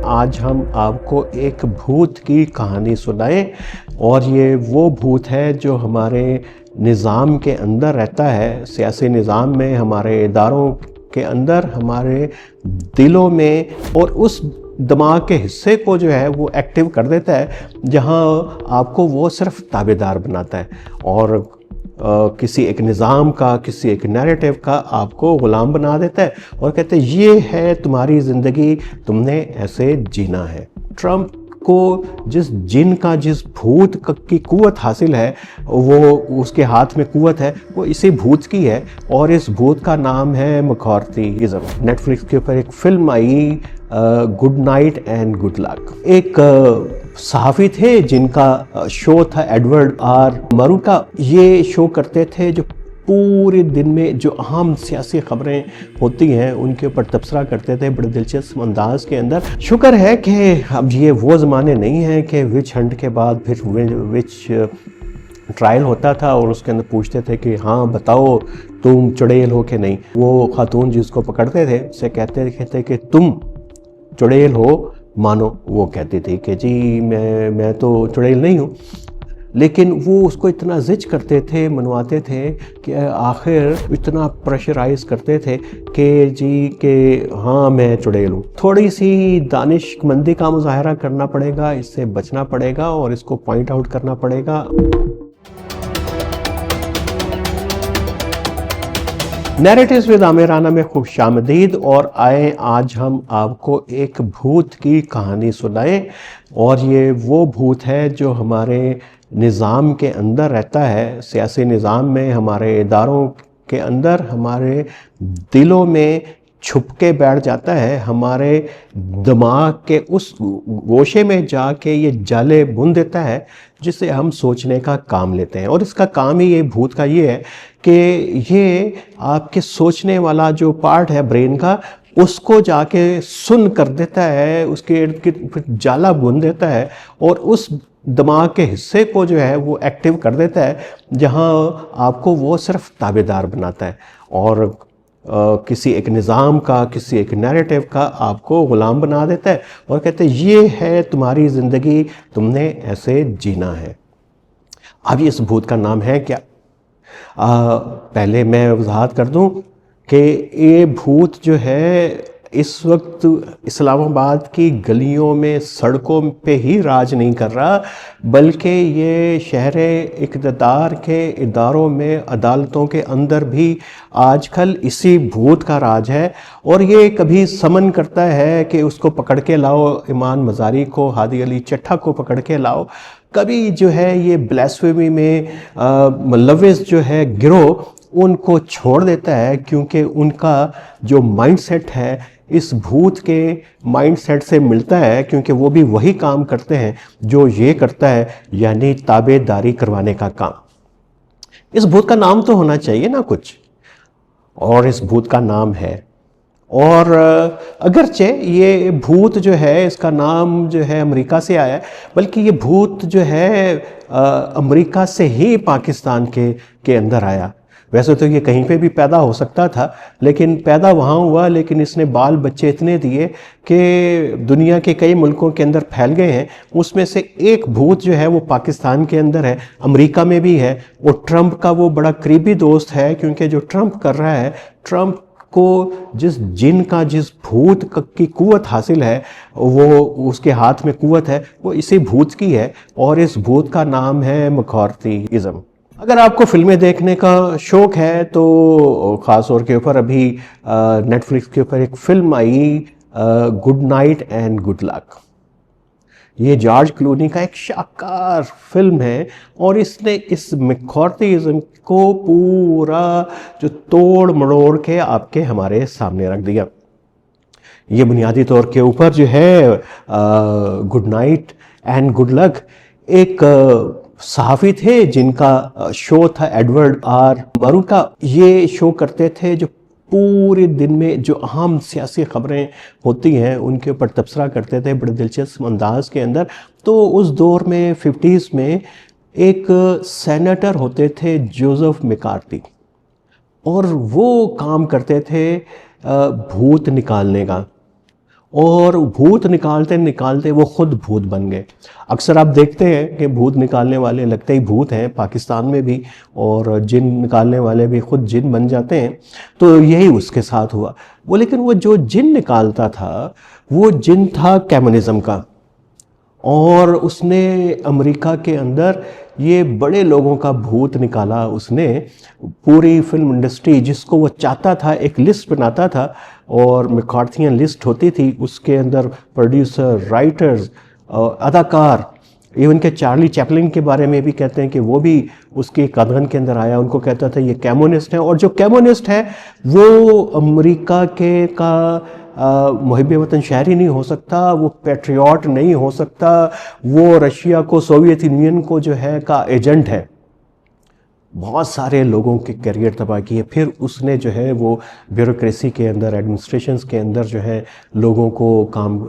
आज हम आपको एक भूत की कहानी सुनाएं और ये वो भूत है जो हमारे निज़ाम के अंदर रहता है, सियासी निज़ाम में, हमारे इदारों के अंदर, हमारे दिलों में, और उस दिमाग के हिस्से को जो है वो एक्टिव कर देता है जहां आपको वो सिर्फ ताबेदार बनाता है और किसी एक निज़ाम का, किसी एक नैरेटिव का आपको ग़ुलाम बना देता है और कहते हैं ये है तुम्हारी ज़िंदगी, तुमने ऐसे जीना है। ट्रंप को जिस जिन का, जिस भूत की कुव्वत हासिल है, वो उसके हाथ में कुव्वत है, वो इसी भूत की है और इस भूत का नाम है मैककार्थीइज़्म। नेटफ्लिक्स के ऊपर एक film I good night and good luck. एक सहाफ़ी थे जिनका शो था एडवर्ड आर मरू का। ये शो करते थे जो पूरे दिन में जो अहम सियासी खबरें होती हैं उनके ऊपर तबसरा करते थे बड़े दिलचस्प अंदाज के अंदर। शुक्र है कि अब ये वो ज़माने नहीं हैं कि विच हंट के बाद फिर विच ट्रायल होता था और उसके अंदर पूछते थे कि हाँ बताओ तुम चुड़ैल हो कि नहीं। वो खातून जिसको पकड़ते थे उससे कहते थे कि तुम चुड़ैल हो, मानो। वो कहती थी कि जी मैं तो चुड़ैल नहीं हूँ, लेकिन वो उसको इतना जिज करते थे, मनवाते थे कि आखिर इतना प्रेशराइज करते थे कि जी कि हाँ मैं चुड़ैल हूँ। थोड़ी सी दानिशमंदी का मुजाहरा करना पड़ेगा, इससे बचना पड़ेगा और इसको पॉइंट आउट करना पड़ेगा। नैरेटिव्स विद आमिर राना में खुशामदीद और आए आज हम आपको एक भूत की कहानी सुनाएं और ये वो भूत है जो हमारे निज़ाम के अंदर रहता है, सियासी निज़ाम में, हमारे इदारों के अंदर, हमारे दिलों में छुप के बैठ जाता है, हमारे दिमाग के उस गोशे में जाके ये जाले बुन देता है जिसे हम सोचने का काम लेते हैं। और इसका काम ही ये भूत का ये है कि ये आपके सोचने वाला जो पार्ट है ब्रेन का, उसको जाके सुन कर देता है, उसके इर्द गिर्द फिर जाला बुन देता है और उस दिमाग के हिस्से को जो है वो एक्टिव कर देता है जहां आपको वो सिर्फ ताबेदार बनाता है और किसी एक निज़ाम का, किसी एक नैरेटिव का आपको ग़ुलाम बना देता है और कहते हैं ये है तुम्हारी ज़िंदगी, तुमने ऐसे जीना है। अब इस भूत का नाम है क्या? पहले मैं वजाहत कर दूं कि ये भूत जो है इस वक्त इस्लामाबाद की गलियों में, सड़कों पे ही राज नहीं कर रहा, बल्कि ये शहर इक़्तिदार के इदारों में, अदालतों के अंदर भी आजकल इसी भूत का राज है। और ये कभी समन करता है कि उसको पकड़ के लाओ, इमान मज़ारी को, हादी अली चट्ठा को पकड़ के लाओ। कभी जो है ये ब्लास्फेमी में मुलव्विस जो है गिरोह, उनको छोड़ देता है क्योंकि उनका जो माइंडसेट है इस भूत के माइंडसेट से मिलता है, क्योंकि वो भी वही काम करते हैं जो ये करता है, यानी ताबेदारी करवाने का काम। इस भूत का नाम तो होना चाहिए ना कुछ, और इस भूत का नाम है। और अगरचे ये भूत जो है, इसका नाम जो है अमेरिका से आया है, बल्कि ये भूत जो है अमेरिका से ही पाकिस्तान के अंदर आया। वैसे तो ये कहीं पे भी पैदा हो सकता था, लेकिन पैदा वहाँ हुआ, लेकिन इसने बाल बच्चे इतने दिए कि दुनिया के कई मुल्कों के अंदर फैल गए हैं। उसमें से एक भूत जो है वो पाकिस्तान के अंदर है, अमेरिका में भी है। वो ट्रंप का वो बड़ा करीबी दोस्त है, क्योंकि जो ट्रंप कर रहा है, ट्रंप को जिस जिन का, जिस भूत की कुव्वत हासिल है, वो उसके हाथ में कुव्वत है, वो इसी भूत की है और इस भूत का नाम है मैककार्थीइज़्म। अगर आपको फिल्में देखने का शौक़ है तो ख़ास तौर के ऊपर अभी नेटफ्लिक्स के ऊपर एक film I good night and good luck. ये जॉर्ज क्लूनी का एक शानदार फिल्म है और इसने इस मैककार्थीइज़्म को पूरा जो तोड़ मड़ोड़ के आपके हमारे सामने रख दिया। ये बुनियादी तौर के ऊपर जो है good night and good luck, एक सहाफ़ी थे जिनका शो था एडवर्ड आर मरू का। ये शो करते थे जो पूरे दिन में जो अहम सियासी खबरें होती हैं उनके ऊपर तबसरा करते थे बड़े दिलचस्प अंदाज के अंदर। तो उस दौर में 50s में एक सेनेटर होते थे जोसेफ मैकार्थी, और वो काम करते थे भूत निकालने का। और भूत निकालते निकालते वो खुद भूत बन गए। अक्सर आप देखते हैं कि भूत निकालने वाले लगते ही भूत हैं, पाकिस्तान में भी, और जिन निकालने वाले भी खुद जिन बन जाते हैं। तो यही उसके साथ हुआ वो। लेकिन वो जो जिन निकालता था वो जिन था कम्युनिज्म का, और उसने अमेरिका के अंदर ये बड़े लोगों का भूत निकाला। उसने पूरी फिल्म इंडस्ट्री जिसको वो चाहता था, एक लिस्ट बनाता था, और मैकार्थियन लिस्ट होती थी, उसके अंदर प्रोड्यूसर, राइटर्स, अदाकार, इवन के चार्ली चैपलिन के बारे में भी कहते हैं कि वो भी उसके कदम के अंदर आया। उनको कहता था ये कम्युनिस्ट है, और जो कम्युनिस्ट है वो अमेरिका के का मुहिब वतन शहरी नहीं हो सकता, वो पैट्रियट नहीं हो सकता, वो रशिया को, सोवियत यूनियन को जो है का एजेंट है। बहुत सारे लोगों के करियर तबाह किए। फिर उसने जो है वो ब्यूरोक्रेसी के अंदर, एडमिनिस्ट्रेशंस के अंदर जो है लोगों को काम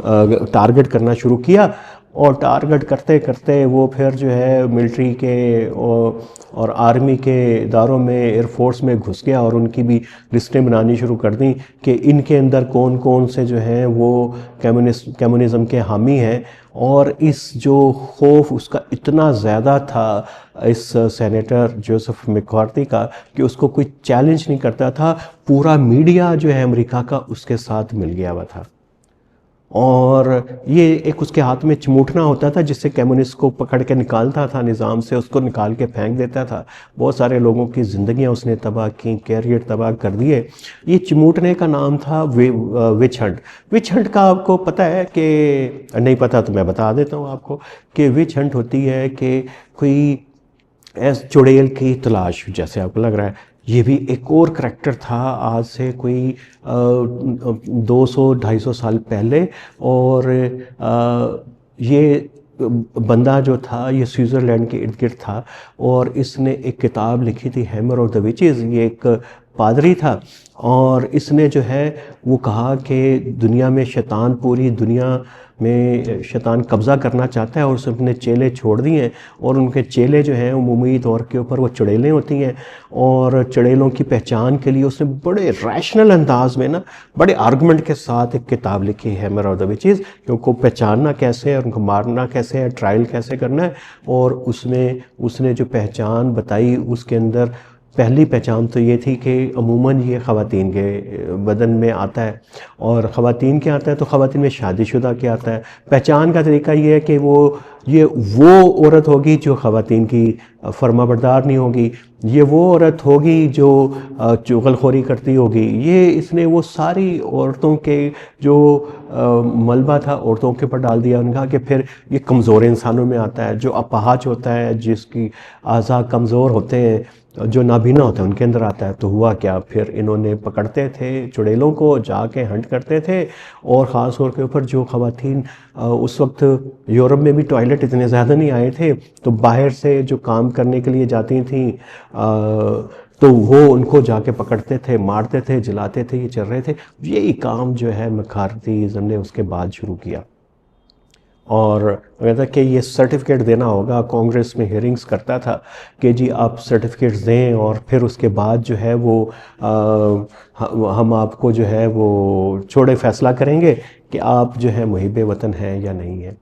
टारगेट करना शुरू किया, और टारगेट करते करते वो फिर जो है मिलिट्री के और आर्मी के इदारों में, एयरफोर्स में घुस गया, और उनकी भी लिस्टें बनानी शुरू कर दी कि इनके अंदर कौन कौन से जो हैं वो कम्युनिज़्म के हामी हैं। और इस जो खौफ उसका इतना ज़्यादा था इस सेनेटर जोसेफ मैकार्थी का कि उसको कोई चैलेंज नहीं करता था। पूरा मीडिया जो है अमेरिका का उसके साथ मिल गया हुआ था, और ये एक उसके हाथ में चिमूटना होता था जिससे कम्युनिस्ट को पकड़ के निकालता था निज़ाम से, उसको निकाल के फेंक देता था। बहुत सारे लोगों की ज़िंदगियां उसने तबाह की, कैरियर तबाह कर दिए। ये चिमूटने का नाम था विच हंट। विच हंट का आपको पता है कि नहीं पता तो मैं बता देता हूँ आपको कि विच हंट होती है कि कोई चुड़ैल की तलाश, जैसे आपको लग रहा है। ये भी एक और करैक्टर था आज से कोई 200-250 साल पहले, और ये बंदा जो था ये स्विट्ज़रलैंड के इर्द गिर्द था, और इसने एक किताब लिखी थी, हैमर ऑफ द विचेस। ये एक पादरी था, और इसने जो है वो कहा कि दुनिया में शैतान, पूरी दुनिया में शैतान कब्ज़ा करना चाहता है, और उसने अपने चेले छोड़ दिए हैं, और उनके चेले जो हैं उमूमी तौर के ऊपर वो चुड़ैलें होती हैं। और चुड़ैलों की पहचान के लिए उसने बड़े रैशनल अंदाज में ना, बड़े आर्गूमेंट के साथ एक किताब लिखी है, हैमर ऑफ द विचेस, कि उनको पहचानना कैसे है, उनको मारना कैसे है, ट्रायल कैसे करना है। और उसमें उसने जो पहचान बताई, उसके अंदर पहली पहचान तो ये थी कि अमूमन ये ख़वातीन के बदन में आता है, और ख़वातीन क्या आता है तो ख़वातीन में शादीशुदा क्या आता है। पहचान का तरीका ये है कि वो औरत होगी जो ख़वातीन की फर्माबरदार नहीं होगी, ये वो औरत होगी जो चुगलखोरी करती होगी। ये इसने वो सारी औरतों के जो मलबा था औरतों के ऊपर डाल दिया। उनका कि फिर ये कमज़ोर इंसानों में आता है, जो अपाहज होता है, जिसकी आज़ा कमज़ोर होते हैं, जो नाबीना होता है, उनके अंदर आता है। तो हुआ क्या, फिर इन्होंने पकड़ते थे चुड़ैलों को, जाके हंट करते थे, और ख़ास तौर के ऊपर जो ख़वातीन उस वक्त यूरोप में भी टॉयलेट इतने ज़्यादा नहीं आए थे, तो बाहर से जो काम करने के लिए जाती थी तो वो उनको जाके पकड़ते थे, मारते थे, जलाते थे। ये चल रहे थे। यही काम जो है मैकार्थीज़म ने उसके बाद शुरू किया, और कहता कि ये सर्टिफिकेट देना होगा। कांग्रेस में हियरिंग्स करता था कि जी आप सर्टिफिकेट्स दें, और फिर उसके बाद जो है वो हम आपको जो है वो छोड़े फैसला करेंगे कि आप जो है मुहिब वतन हैं या नहीं है।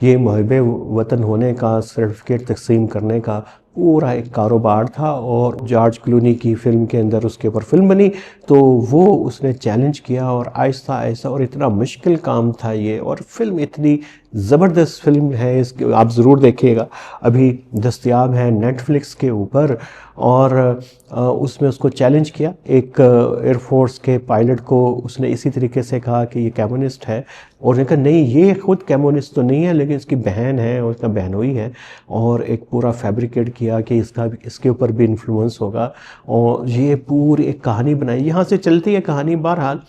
ये मुहिब वतन होने का सर्टिफिकेट तकसीम करने का पूरा एक कारोबार था, और जॉर्ज क्लूनी की फ़िल्म के अंदर उसके ऊपर फिल्म बनी, तो वो उसने चैलेंज किया, और आहिस्ता आहिस्ता, और इतना मुश्किल काम था ये, और फिल्म इतनी ज़बरदस्त फिल्म है, इसके आप ज़रूर देखिएगा। अभी दस्तयाब है नेटफ्लिक्स के ऊपर। और उसमें उसको चैलेंज किया, एक एयरफोर्स के पायलट को उसने इसी तरीके से कहा कि ये कम्युनिस्ट है, और उसने कहा नहीं ये ख़ुद कम्युनिस्ट तो नहीं है, लेकिन इसकी बहन है और उसका बहनोई है, और एक पूरा फैब्रिकेट किया कि इसके ऊपर भी इन्फ्लुएंस होगा, और ये पूरी एक कहानी बनाई। यहाँ से चलती है कहानी। बहरहाल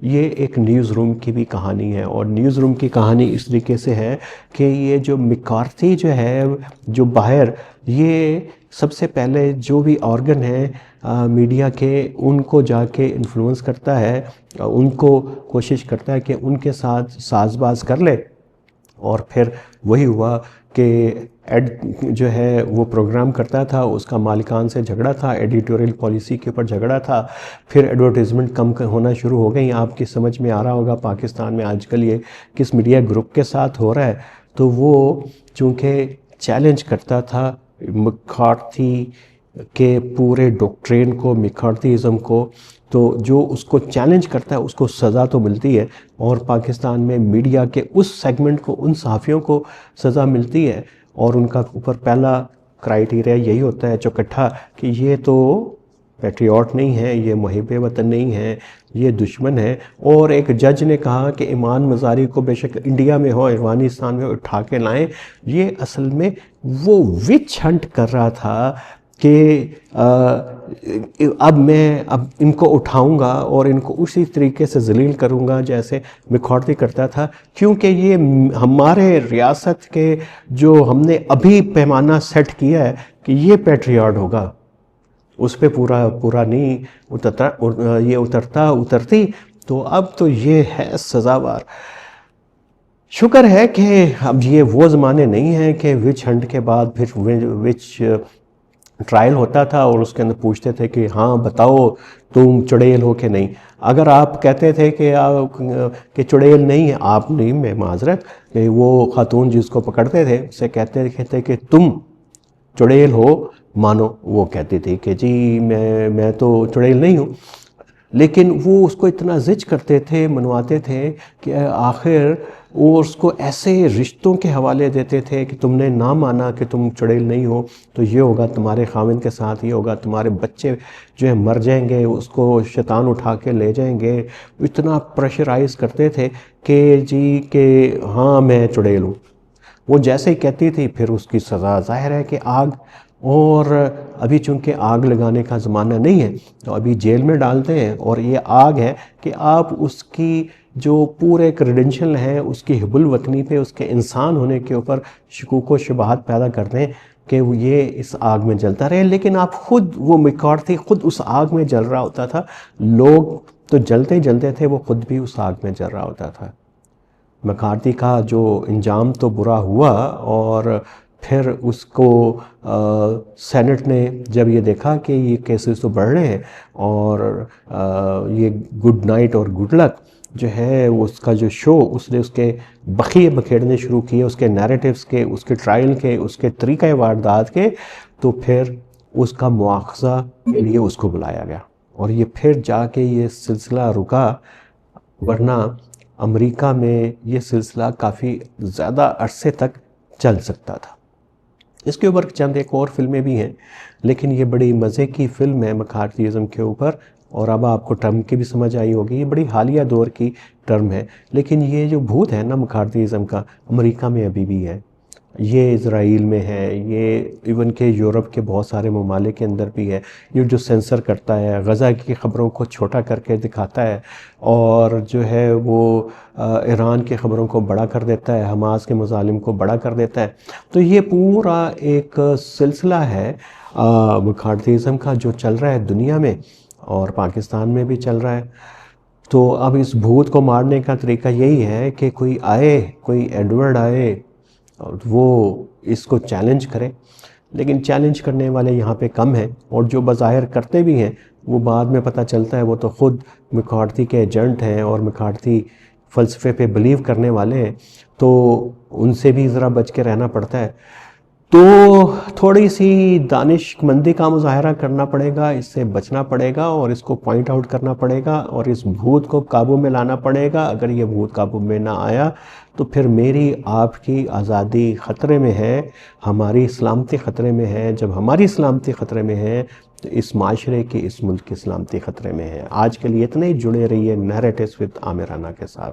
ये एक न्यूज़ रूम की भी कहानी है, और न्यूज़ रूम की कहानी इस तरीके से है कि ये जो मैकार्थी जो है, जो बाहर, ये सबसे पहले जो भी ऑर्गन है मीडिया के, उनको जाके इन्फ्लुएंस करता है, उनको कोशिश करता है कि उनके साथ साजबाज कर ले, और फिर वही हुआ कि एड जो है वो प्रोग्राम करता था, उसका मालिकान से झगड़ा था, एडिटोरियल पॉलिसी के ऊपर झगड़ा था, फिर एडवर्टीज़मेंट कम होना शुरू हो गई। आपकी समझ में आ रहा होगा पाकिस्तान में आजकल ये किस मीडिया ग्रुप के साथ हो रहा है। तो वो चूँकि चैलेंज करता था मैकार्थी के पूरे डॉक्ट्रिन को, मैकार्थीज़म को, तो जो उसको चैलेंज करता है उसको सज़ा तो मिलती है, और पाकिस्तान में मीडिया के उस सेगमेंट को, उन सहाफ़ियों को सज़ा मिलती है, और उनका ऊपर पहला क्राइटेरिया यही होता है चौकट्ठा कि ये तो पैट्रियट नहीं है, ये मुहिब वतन नहीं है, ये दुश्मन है। और एक जज ने कहा कि ईमान मज़ारी को बेशक इंडिया में हो, अफ़गानिस्तान में उठा के लाएँ। ये असल में वो विच हंट कर रहा था कि अब इनको उठाऊंगा और इनको उसी तरीके से जलील करूंगा जैसे मैकार्थी करता था, क्योंकि ये हमारे रियासत के जो हमने अभी पैमाना सेट किया है कि ये पैट्रियट होगा, उस पर पूरा नहीं उतरती। तो अब तो ये है सज़ावार। शुक्र है कि अब ये वो ज़माने नहीं हैं कि विच हंट के बाद फिर विच ट्रायल होता था और उसके अंदर पूछते थे कि हाँ बताओ तुम चुड़ैल हो कि नहीं। अगर आप कहते थे कि चुड़ैल नहीं है, आप नहीं, मैं माजरत, वो खातून जिसको पकड़ते थे उससे कहते थे कि तुम चुड़ैल हो, मानो। वो कहती थी कि जी मैं तो चुड़ैल नहीं हूँ। लेकिन वो उसको इतना जिद करते थे, मनवाते थे कि आखिर वो उसको ऐसे रिश्तों के हवाले देते थे कि तुमने ना माना कि तुम चुड़ैल नहीं हो तो ये होगा तुम्हारे खाविंद के साथ, ये होगा तुम्हारे बच्चे जो है मर जाएंगे, उसको शैतान उठा के ले जाएंगे। इतना प्रेशराइज करते थे कि जी कि हाँ मैं चुड़ैल हूँ। वो जैसे ही कहती थी फिर उसकी सज़ा ज़ाहिर है कि आग। और अभी चूंकि आग लगाने का ज़माना नहीं है तो अभी जेल में डालते हैं, और ये आग है कि आप उसकी जो पूरे क्रेडेंशियल हैं उसकी हिबुल वतनी पे, उसके इंसान होने के ऊपर शकूक व शुबहात पैदा करते हैं कि ये इस आग में जलता रहे। लेकिन आप खुद, वो मैकार्थी खुद उस आग में जल रहा होता था, लोग तो जलते ही जलते थे, वो खुद भी उस आग में जल रहा होता था। मैकार्थी का जो इंजाम तो बुरा हुआ, और फिर उसको सेनेट ने जब ये देखा कि ये केसेस तो बढ़ रहे हैं और ये गुड नाइट और गुड लक जो है उसका जो शो, उसने उसके बखिए बखेड़ने शुरू किए, उसके नैरेटिव्स के, उसके ट्रायल के, उसके तरीक़े वारदात के, तो फिर उसका मुआखज़ा के लिए उसको बुलाया गया। और ये फिर जाके ये सिलसिला रुका, वरना अमेरिका में ये सिलसिला काफ़ी ज़्यादा अरसे तक चल सकता था। इसके ऊपर चंद एक और फिल्में भी हैं, लेकिन ये बड़ी मज़े की फ़िल्म है मैकार्थीज़म के ऊपर, और अब आपको टर्म की भी समझ आई होगी। ये बड़ी हालिया दौर की टर्म है, लेकिन ये जो भूत है ना मैकार्थीज़म का, अमेरिका में अभी भी है, ये इज़राइल में है, ये इवन के यूरोप के बहुत सारे ममालिक के अंदर भी है। ये जो सेंसर करता है, गज़ा की ख़बरों को छोटा करके दिखाता है, और जो है वो ईरान की ख़बरों को बड़ा कर देता है, हमास के मज़ालिम को बड़ा कर देता है। तो ये पूरा एक सिलसिला है मैकार्थीज़म का जो चल रहा है दुनिया में, और पाकिस्तान में भी चल रहा है। तो अब इस भूत को मारने का तरीका यही है कि कोई आए, कोई एडवर्ड आए और वो इसको चैलेंज करे। लेकिन चैलेंज करने वाले यहाँ पे कम हैं, और जो बज़ाहिर करते भी हैं वो बाद में पता चलता है वो तो ख़ुद मैकार्थी के एजेंट हैं और मैकार्थी फ़लसफ़े पे बिलीव करने वाले हैं, तो उनसे भी ज़रा बच के रहना पड़ता है। तो थोड़ी सी दानिशमंदी का मुज़ाहरा करना पड़ेगा, इससे बचना पड़ेगा और इसको पॉइंट आउट करना पड़ेगा और इस भूत को काबू में लाना पड़ेगा। अगर ये भूत काबू में ना आया तो फिर मेरी आपकी आज़ादी ख़तरे में है, हमारी सलामती ख़तरे में है। जब हमारी सलामती ख़तरे में है तो इस माशरे की, इस मुल्क की सलामती ख़तरे में है। आज के लिए इतने ही जुड़े रहिए नैरेटिव्स विद आमिर राना के साथ।